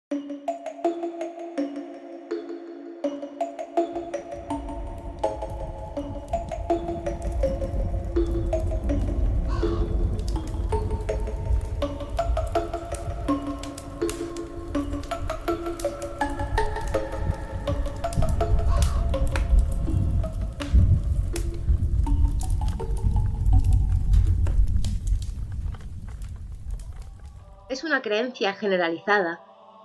Es una creencia generalizada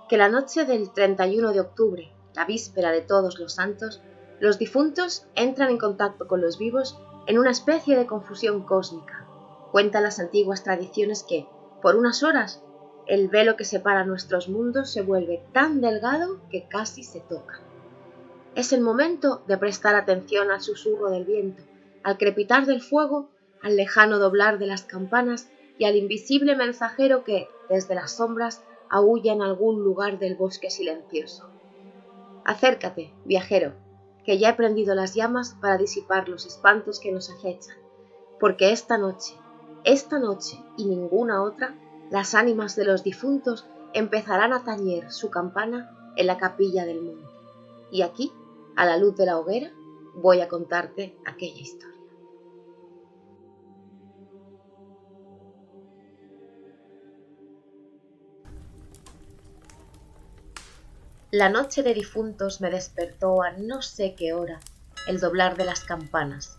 que la noche del 31 de octubre, la víspera de Todos los Santos, los difuntos entran en contacto con los vivos en una especie de confusión cósmica. Cuentan las antiguas tradiciones que, por unas horas, el velo que separa nuestros mundos se vuelve tan delgado que casi se toca. Es el momento de prestar atención al susurro del viento, al crepitar del fuego, al lejano doblar de las campanas y al invisible mensajero que, desde las sombras, aúlla en algún lugar del bosque silencioso. Acércate, viajero, que ya he prendido las llamas para disipar los espantos que nos acechan, porque esta noche y ninguna otra, las ánimas de los difuntos empezarán a tañer su campana en la capilla del monte. Y aquí, a la luz de la hoguera, voy a contarte aquella historia. La noche de difuntos me despertó a no sé qué hora el doblar de las campanas.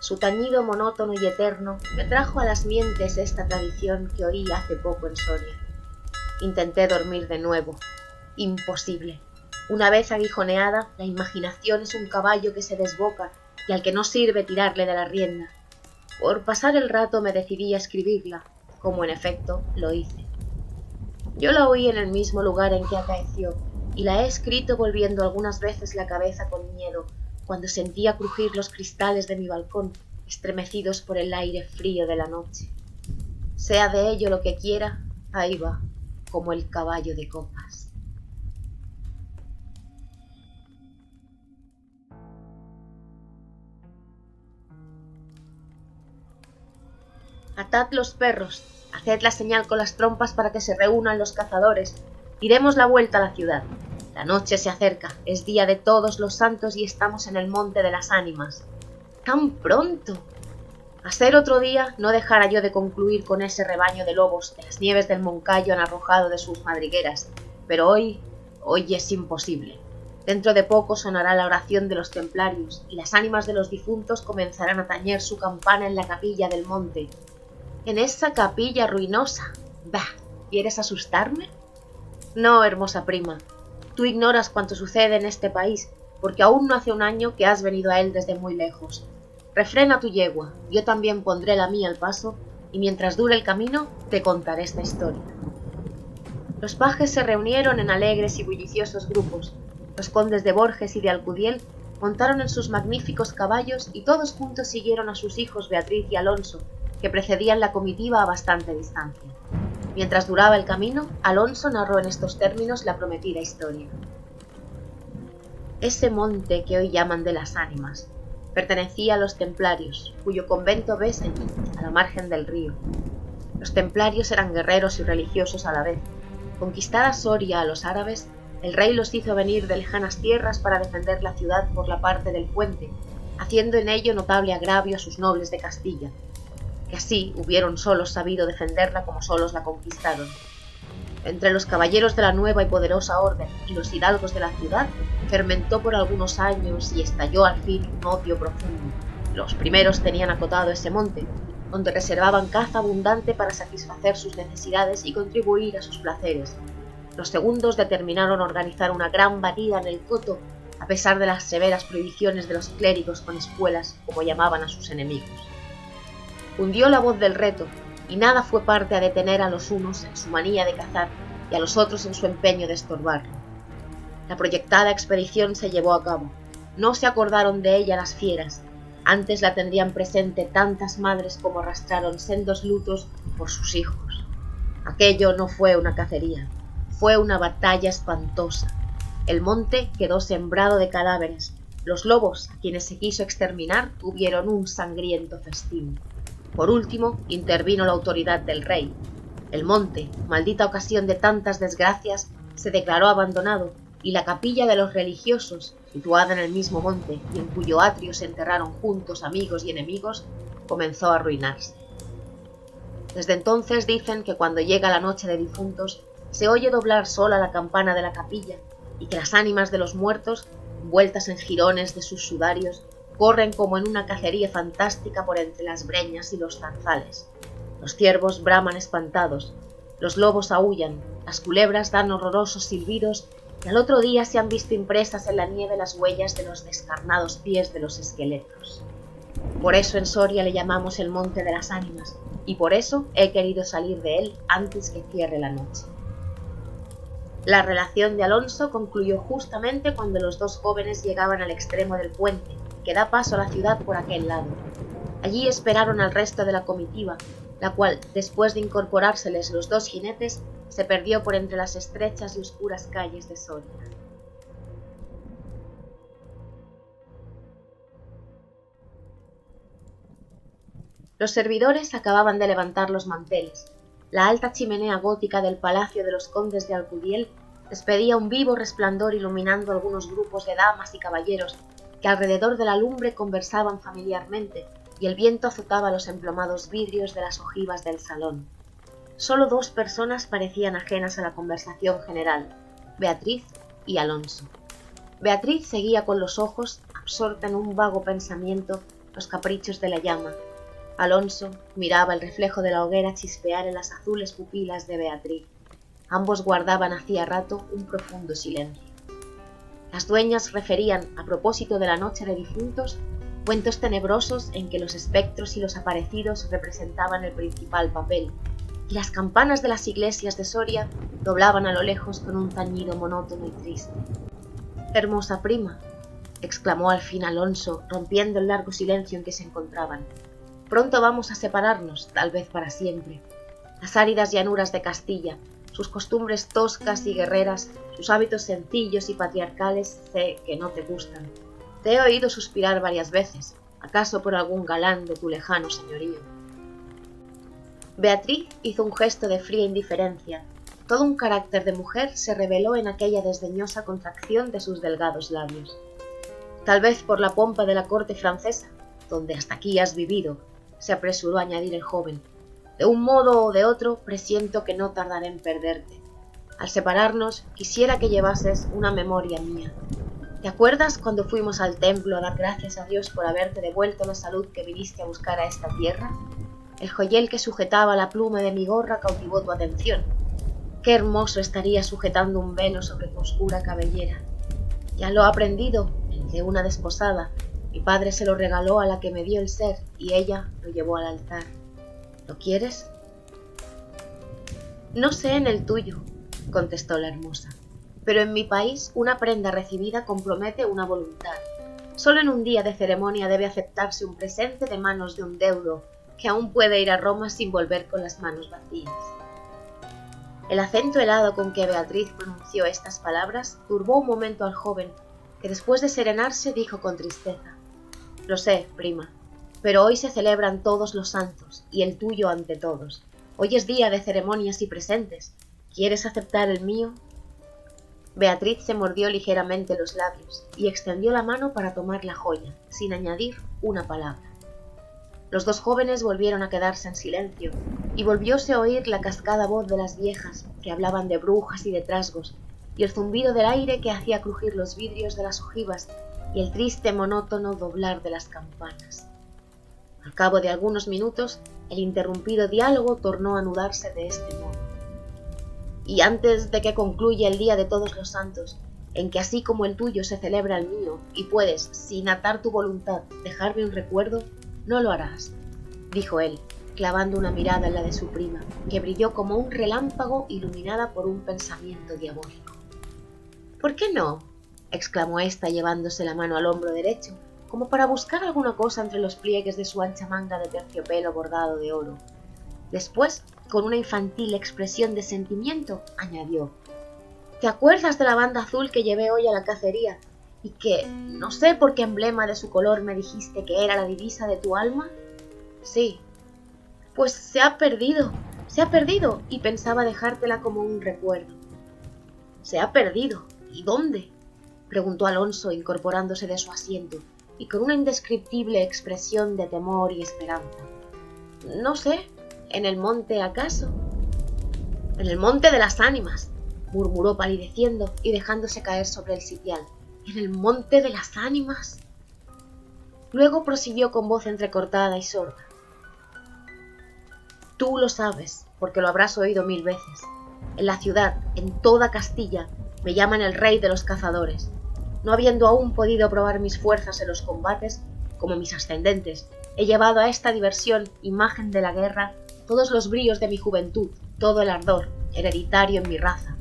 Su tañido monótono y eterno me trajo a las mientes esta tradición que oí hace poco en Soria. Intenté dormir de nuevo. Imposible. Una vez aguijoneada, la imaginación es un caballo que se desboca y al que no sirve tirarle de la rienda. Por pasar el rato me decidí a escribirla, como en efecto lo hice. Yo la oí en el mismo lugar en que acaeció, y la he escrito volviendo algunas veces la cabeza con miedo, cuando sentía crujir los cristales de mi balcón, estremecidos por el aire frío de la noche. Sea de ello lo que quiera, ahí va, como el caballo de copas. Atad los perros, haced la señal con las trompas para que se reúnan los cazadores, y demos la vuelta a la ciudad. La noche se acerca, es día de Todos los Santos y estamos en el Monte de las Ánimas. ¡Tan pronto! A ser otro día, no dejara yo de concluir con ese rebaño de lobos que las nieves del Moncayo han arrojado de sus madrigueras, pero hoy es imposible. Dentro de poco sonará la oración de los templarios y las ánimas de los difuntos comenzarán a tañer su campana en la capilla del monte. En esa capilla ruinosa. Bah, ¿quieres asustarme? No, hermosa prima. Tú ignoras cuanto sucede en este país, porque aún no hace un año que has venido a él desde muy lejos. Refrena tu yegua, yo también pondré la mía al paso, y mientras dure el camino, te contaré esta historia. Los pajes se reunieron en alegres y bulliciosos grupos. Los condes de Borges y de Alcudiel montaron en sus magníficos caballos y todos juntos siguieron a sus hijos Beatriz y Alonso, que precedían la comitiva a bastante distancia. Mientras duraba el camino, Alonso narró en estos términos la prometida historia. Ese monte que hoy llaman de las Ánimas pertenecía a los templarios, cuyo convento ves allí, a la margen del río. Los templarios eran guerreros y religiosos a la vez. Conquistada Soria a los árabes, el rey los hizo venir de lejanas tierras para defender la ciudad por la parte del puente, haciendo en ello notable agravio a sus nobles de Castilla, que así hubieron solos sabido defenderla como solos la conquistaron. Entre los caballeros de la nueva y poderosa orden y los hidalgos de la ciudad fermentó por algunos años y estalló al fin un odio profundo. Los primeros tenían acotado ese monte, donde reservaban caza abundante para satisfacer sus necesidades y contribuir a sus placeres. Los segundos determinaron organizar una gran batida en el coto, a pesar de las severas prohibiciones de los clérigos con espuelas, como llamaban a sus enemigos. Hundió la voz del reto, y nada fue parte a detener a los unos en su manía de cazar y a los otros en su empeño de estorbarlo. La proyectada expedición se llevó a cabo. No se acordaron de ella las fieras, antes la tendrían presente tantas madres como arrastraron sendos lutos por sus hijos. Aquello no fue una cacería, fue una batalla espantosa. El monte quedó sembrado de cadáveres. Los lobos, a quienes se quiso exterminar, tuvieron un sangriento festín. Por último, intervino la autoridad del rey. El monte, maldita ocasión de tantas desgracias, se declaró abandonado y la capilla de los religiosos, situada en el mismo monte y en cuyo atrio se enterraron juntos amigos y enemigos, comenzó a arruinarse. Desde entonces dicen que cuando llega la noche de difuntos se oye doblar sola la campana de la capilla y que las ánimas de los muertos, envueltas en jirones de sus sudarios, corren como en una cacería fantástica por entre las breñas y los zarzales. Los ciervos braman espantados, los lobos aúllan, las culebras dan horrorosos silbidos y al otro día se han visto impresas en la nieve las huellas de los descarnados pies de los esqueletos. Por eso en Soria le llamamos el Monte de las Ánimas, y por eso he querido salir de él antes que cierre la noche. La relación de Alonso concluyó justamente cuando los dos jóvenes llegaban al extremo del puente, que da paso a la ciudad por aquel lado. Allí esperaron al resto de la comitiva, la cual, después de incorporárseles los dos jinetes, se perdió por entre las estrechas y oscuras calles de Soria. Los servidores acababan de levantar los manteles. La alta chimenea gótica del palacio de los condes de Alcudiel despedía un vivo resplandor iluminando algunos grupos de damas y caballeros que alrededor de la lumbre conversaban familiarmente y el viento azotaba los emplomados vidrios de las ojivas del salón. Solo dos personas parecían ajenas a la conversación general, Beatriz y Alonso. Beatriz seguía con los ojos, absorta en un vago pensamiento, los caprichos de la llama. Alonso miraba el reflejo de la hoguera chispear en las azules pupilas de Beatriz. Ambos guardaban hacía rato un profundo silencio. Las dueñas referían, a propósito de la noche de difuntos, cuentos tenebrosos en que los espectros y los aparecidos representaban el principal papel, y las campanas de las iglesias de Soria doblaban a lo lejos con un tañido monótono y triste. «Hermosa prima», exclamó al fin Alonso, rompiendo el largo silencio en que se encontraban. «Pronto vamos a separarnos, tal vez para siempre. Las áridas llanuras de Castilla, sus costumbres toscas y guerreras, sus hábitos sencillos y patriarcales, sé que no te gustan. Te he oído suspirar varias veces, acaso por algún galán de tu lejano señorío». Beatriz hizo un gesto de fría indiferencia. Todo un carácter de mujer se reveló en aquella desdeñosa contracción de sus delgados labios. «Tal vez por la pompa de la corte francesa, donde hasta aquí has vivido», se apresuró a añadir el joven. «De un modo o de otro, presiento que no tardaré en perderte. Al separarnos, quisiera que llevases una memoria mía. ¿Te acuerdas cuando fuimos al templo a dar gracias a Dios por haberte devuelto la salud que viniste a buscar a esta tierra? El joyel que sujetaba la pluma de mi gorra cautivó tu atención. Qué hermoso estaría sujetando un velo sobre tu oscura cabellera. Ya lo he aprendido, el de una desposada. Mi padre se lo regaló a la que me dio el ser y ella lo llevó al altar. ¿Lo quieres?» «No sé en el tuyo», contestó la hermosa, «pero en mi país una prenda recibida compromete una voluntad. Solo en un día de ceremonia debe aceptarse un presente de manos de un deudo que aún puede ir a Roma sin volver con las manos vacías». El acento helado con que Beatriz pronunció estas palabras turbó un momento al joven, que después de serenarse dijo con tristeza: «Lo sé, prima, pero hoy se celebran todos los santos, y el tuyo ante todos. Hoy es día de ceremonias y presentes. ¿Quieres aceptar el mío?» Beatriz se mordió ligeramente los labios y extendió la mano para tomar la joya, sin añadir una palabra. Los dos jóvenes volvieron a quedarse en silencio, y volvióse a oír la cascada voz de las viejas, que hablaban de brujas y de trasgos, y el zumbido del aire que hacía crujir los vidrios de las ojivas, y el triste monótono doblar de las campanas. Al cabo de algunos minutos, el interrumpido diálogo tornó a anudarse de este modo: «Y antes de que concluya el día de todos los santos, en que así como el tuyo se celebra el mío, y puedes, sin atar tu voluntad, dejarme un recuerdo, no lo harás», dijo él, clavando una mirada en la de su prima, que brilló como un relámpago iluminada por un pensamiento diabólico. «¿Por qué no?», exclamó ésta llevándose la mano al hombro derecho, como para buscar alguna cosa entre los pliegues de su ancha manga de terciopelo bordado de oro. Después, con una infantil expresión de sentimiento, añadió: «¿Te acuerdas de la banda azul que llevé hoy a la cacería y que, no sé por qué emblema de su color me dijiste que era la divisa de tu alma?» «Sí». «Pues se ha perdido, y pensaba dejártela como un recuerdo». Se ha perdido. ¿Y dónde? Preguntó Alonso, incorporándose de su asiento, y con una indescriptible expresión de temor y esperanza. No sé. ¿En el monte acaso? En el monte de las ánimas, murmuró palideciendo y dejándose caer sobre el sitial. ¿En el monte de las ánimas? Luego prosiguió con voz entrecortada y sorda. Tú lo sabes, porque lo habrás oído 1000 veces. En la ciudad, en toda Castilla, me llaman el rey de los cazadores. No habiendo aún podido probar mis fuerzas en los combates, como mis ascendentes, he llevado a esta diversión, imagen de la guerra, todos los bríos de mi juventud, todo el ardor, hereditario en mi raza.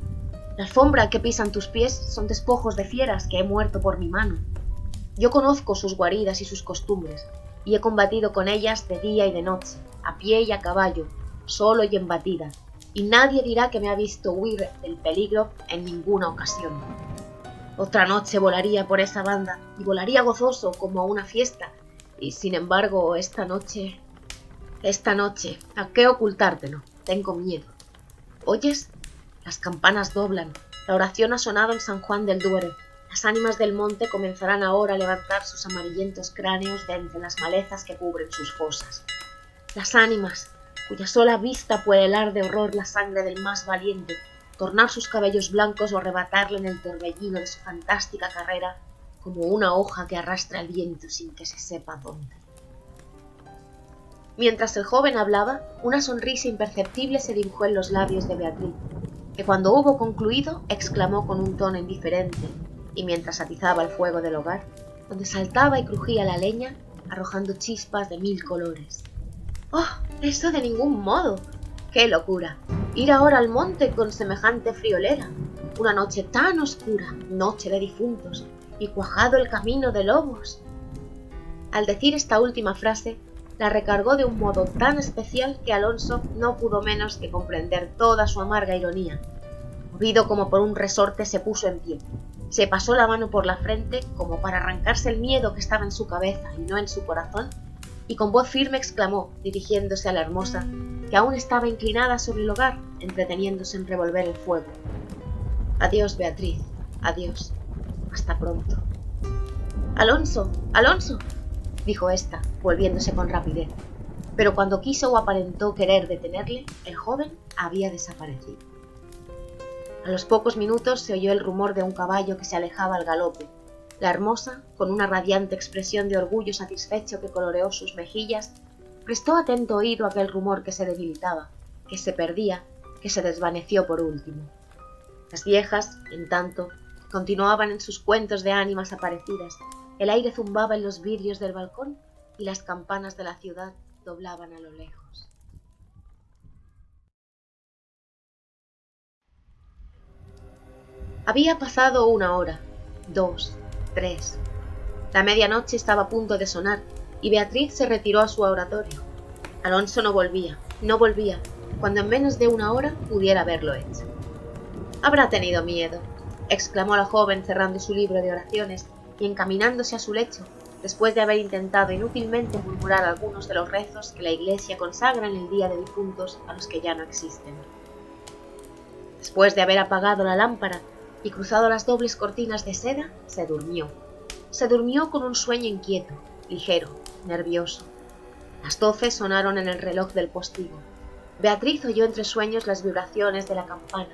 La alfombra que pisan tus pies son despojos de fieras que he muerto por mi mano. Yo conozco sus guaridas y sus costumbres, y he combatido con ellas de día y de noche, a pie y a caballo, solo y en batida, y nadie dirá que me ha visto huir del peligro en ninguna ocasión. Otra noche volaría por esa banda, y volaría gozoso como a una fiesta, y sin embargo esta noche, ¿a qué ocultártelo? Tengo miedo. ¿Oyes? Las campanas doblan, la oración ha sonado en San Juan del Duero. Las ánimas del monte comenzarán ahora a levantar sus amarillentos cráneos de entre las malezas que cubren sus fosas. Las ánimas, cuya sola vista puede helar de horror la sangre del más valiente, tornar sus cabellos blancos o arrebatarle en el torbellino de su fantástica carrera como una hoja que arrastra el viento sin que se sepa dónde. Mientras el joven hablaba, una sonrisa imperceptible se dibujó en los labios de Beatriz, que cuando hubo concluido exclamó con un tono indiferente, y mientras atizaba el fuego del hogar, donde saltaba y crujía la leña, arrojando chispas de 1000 colores. ¡Oh, eso de ningún modo! ¡Qué locura! Ir ahora al monte con semejante friolera, una noche tan oscura, noche de difuntos, y cuajado el camino de lobos. Al decir esta última frase, la recargó de un modo tan especial que Alonso no pudo menos que comprender toda su amarga ironía. Movido como por un resorte, se puso en pie. Se pasó la mano por la frente como para arrancarse el miedo que estaba en su cabeza y no en su corazón, y con voz firme exclamó, dirigiéndose a la hermosa, que aún estaba inclinada sobre el hogar, entreteniéndose en revolver el fuego. Adiós, Beatriz, adiós. Hasta pronto. Alonso, Alonso, dijo ésta, volviéndose con rapidez, pero cuando quiso o aparentó querer detenerle, el joven había desaparecido. A los pocos minutos se oyó el rumor de un caballo que se alejaba al galope. La hermosa, con una radiante expresión de orgullo satisfecho que coloreó sus mejillas, prestó atento oído a aquel rumor que se debilitaba, que se perdía, que se desvaneció por último. Las viejas, en tanto, continuaban en sus cuentos de ánimas aparecidas, el aire zumbaba en los vidrios del balcón y las campanas de la ciudad doblaban a lo lejos. Había pasado 1 hora, 2, 3. La medianoche estaba a punto de sonar y Beatriz se retiró a su oratorio. Alonso no volvía, cuando en menos de 1 hora pudiera haberlo hecho. «Habrá tenido miedo», exclamó la joven cerrando su libro de oraciones y encaminándose a su lecho, después de haber intentado inútilmente murmurar algunos de los rezos que la Iglesia consagra en el día de difuntos a los que ya no existen. Después de haber apagado la lámpara y cruzado las dobles cortinas de seda, se durmió. Se durmió con un sueño inquieto, ligero, nervioso. Las 12 sonaron en el reloj del postigo. Beatriz oyó entre sueños las vibraciones de la campana,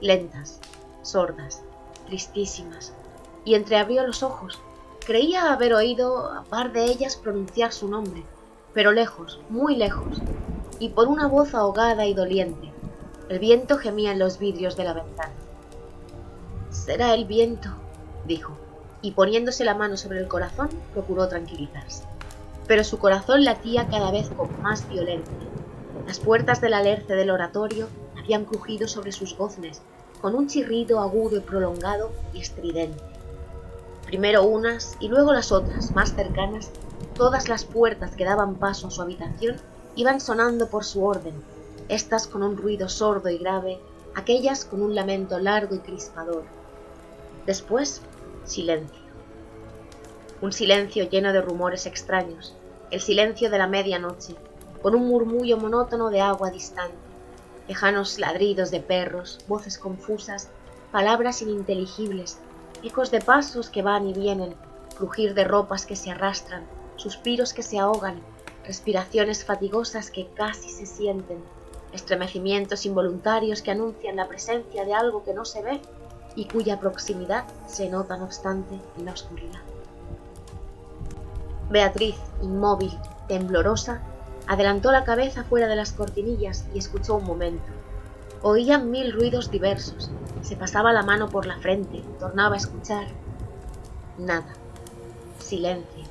lentas, sordas, tristísimas, y entreabrió los ojos. Creía haber oído a par de ellas pronunciar su nombre, pero lejos, muy lejos, y por una voz ahogada y doliente. El viento gemía en los vidrios de la ventana. «Será el viento», dijo, y poniéndose la mano sobre el corazón, procuró tranquilizarse. Pero su corazón latía cada vez con más violencia. Las puertas del alerce del oratorio habían crujido sobre sus goznes, con un chirrido agudo y prolongado y estridente. Primero unas y luego las otras, más cercanas, todas las puertas que daban paso a su habitación iban sonando por su orden, estas con un ruido sordo y grave, aquellas con un lamento largo y crispador. Después, silencio. Un silencio lleno de rumores extraños, el silencio de la medianoche, con un murmullo monótono de agua distante, lejanos ladridos de perros, voces confusas palabras ininteligibles, ecos de pasos que van y vienen, crujir de ropas que se arrastran, suspiros que se ahogan, respiraciones fatigosas que casi se sienten, estremecimientos involuntarios que anuncian la presencia de algo que no se ve y cuya proximidad se nota no obstante en la oscuridad. Beatriz, inmóvil, temblorosa, adelantó la cabeza fuera de las cortinillas y escuchó un momento. Oía 1000 ruidos diversos, se pasaba la mano por la frente, tornaba a escuchar. Nada. Silencio.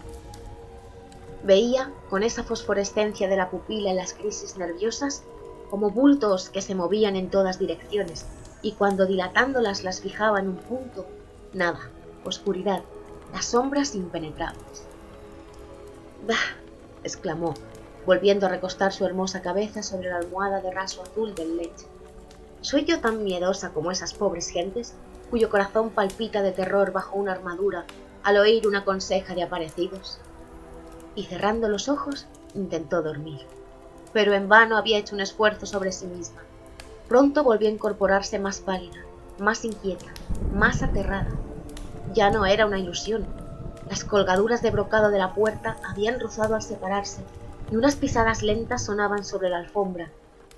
Veía, con esa fosforescencia de la pupila en las crisis nerviosas, como bultos que se movían en todas direcciones, y cuando dilatándolas las fijaba en un punto, nada, oscuridad, las sombras impenetrables. «Bah», exclamó, volviendo a recostar su hermosa cabeza sobre la almohada de raso azul del lecho. «¿Soy yo tan miedosa como esas pobres gentes, cuyo corazón palpita de terror bajo una armadura al oír una conseja de aparecidos?» Y cerrando los ojos, intentó dormir. Pero en vano había hecho un esfuerzo sobre sí misma. Pronto volvió a incorporarse más pálida, más inquieta, más aterrada. Ya no era una ilusión. Las colgaduras de brocado de la puerta habían rozado al separarse y unas pisadas lentas sonaban sobre la alfombra.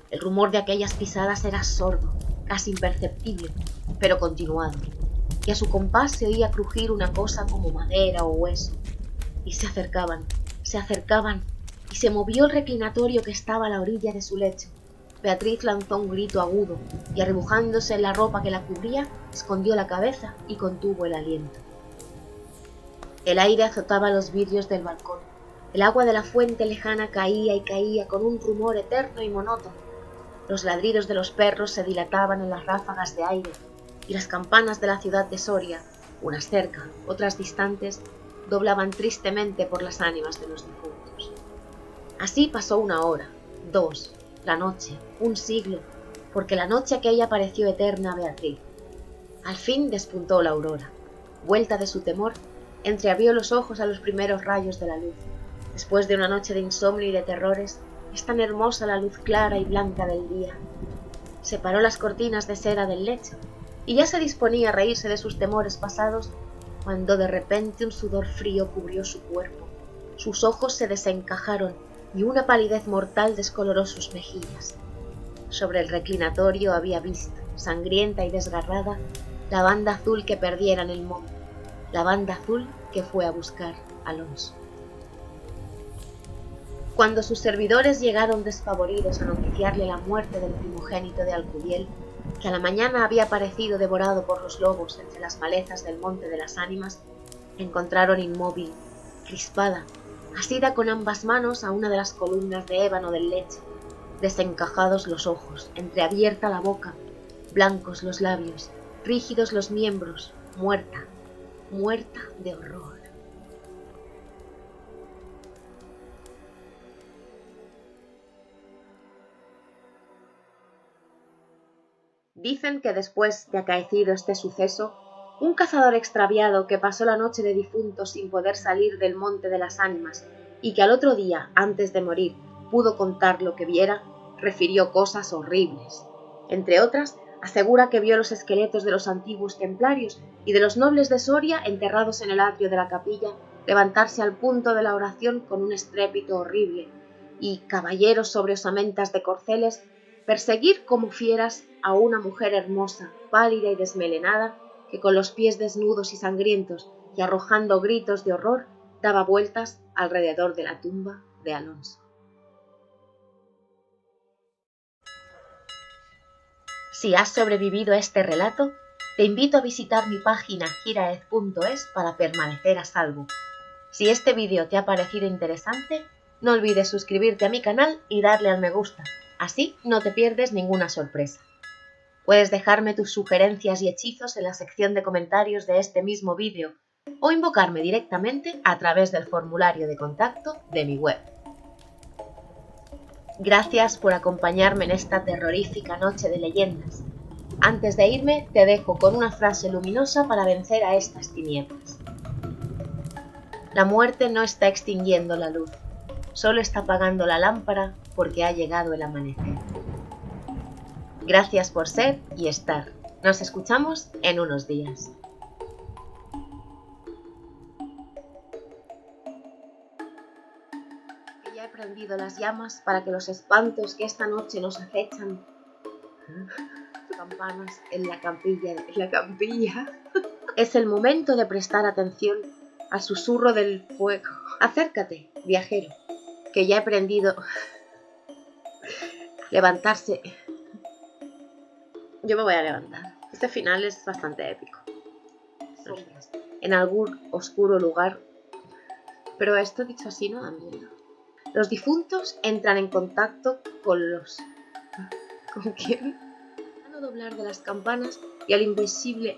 El rumor de aquellas pisadas era sordo, casi imperceptible, pero continuado, y a su compás se oía crujir una cosa como madera o hueso. Y se acercaban, y se movió el reclinatorio que estaba a la orilla de su lecho. Beatriz lanzó un grito agudo y, arrebujándose en la ropa que la cubría, escondió la cabeza y contuvo el aliento. El aire azotaba los vidrios del balcón. El agua de la fuente lejana caía y caía con un rumor eterno y monótono. Los ladridos de los perros se dilataban en las ráfagas de aire, y las campanas de la ciudad de Soria, unas cerca, otras distantes, doblaban tristemente por las ánimas de los difuntos. Así pasó 1 hora, 2, la noche, un siglo, porque la noche aquella pareció eterna a Beatriz. Al fin despuntó la aurora. Vuelta de su temor, entreabrió los ojos a los primeros rayos de la luz. Después de una noche de insomnio y de terrores, es tan hermosa la luz clara y blanca del día. Separó las cortinas de seda del lecho, y ya se disponía a reírse de sus temores pasados, cuando de repente un sudor frío cubrió su cuerpo. Sus ojos se desencajaron y una palidez mortal descoloró sus mejillas. Sobre el reclinatorio había visto, sangrienta y desgarrada, la banda azul que perdiera en el monte, la banda azul que fue a buscar Alonso. Cuando sus servidores llegaron despavoridos a noticiarle la muerte del primogénito de Alcudiel, que a la mañana había aparecido devorado por los lobos entre las malezas del Monte de las Ánimas, encontraron inmóvil, crispada, asida con ambas manos a una de las columnas de ébano del lecho, desencajados los ojos, entreabierta la boca, blancos los labios, rígidos los miembros, muerta, muerta de horror. Dicen que después de acaecido este suceso, un cazador extraviado que pasó la noche de difunto sin poder salir del Monte de las Ánimas y que al otro día, antes de morir, pudo contar lo que viera, refirió cosas horribles. Entre otras, asegura que vio los esqueletos de los antiguos templarios y de los nobles de Soria enterrados en el atrio de la capilla, levantarse al punto de la oración con un estrépito horrible, y caballeros sobre osamentas de corceles perseguir como fieras a una mujer hermosa, pálida y desmelenada, que con los pies desnudos y sangrientos y arrojando gritos de horror, daba vueltas alrededor de la tumba de Alonso. Si has sobrevivido a este relato, te invito a visitar mi página giraez.es para permanecer a salvo. Si este vídeo te ha parecido interesante, no olvides suscribirte a mi canal y darle al me gusta. Así no te pierdes ninguna sorpresa. Puedes dejarme tus sugerencias y hechizos en la sección de comentarios de este mismo vídeo o invocarme directamente a través del formulario de contacto de mi web. Gracias por acompañarme en esta terrorífica noche de leyendas. Antes de irme, te dejo con una frase luminosa para vencer a estas tinieblas. La muerte no está extinguiendo la luz, solo está apagando la lámpara porque ha llegado el amanecer. Gracias por ser y estar. Nos escuchamos en unos días. Ya he prendido las llamas para que los espantos que esta noche nos acechan. Campanas en la campilla. Es el momento de prestar atención al susurro del fuego. Acércate, viajero, que ya he aprendido. Levantarse. Yo me voy a levantar. Este final es bastante épico. Sombras en algún oscuro lugar. Pero esto dicho así no da miedo. Los difuntos entran en contacto con los... ¿Con quién? A no doblar de las campanas y al invisible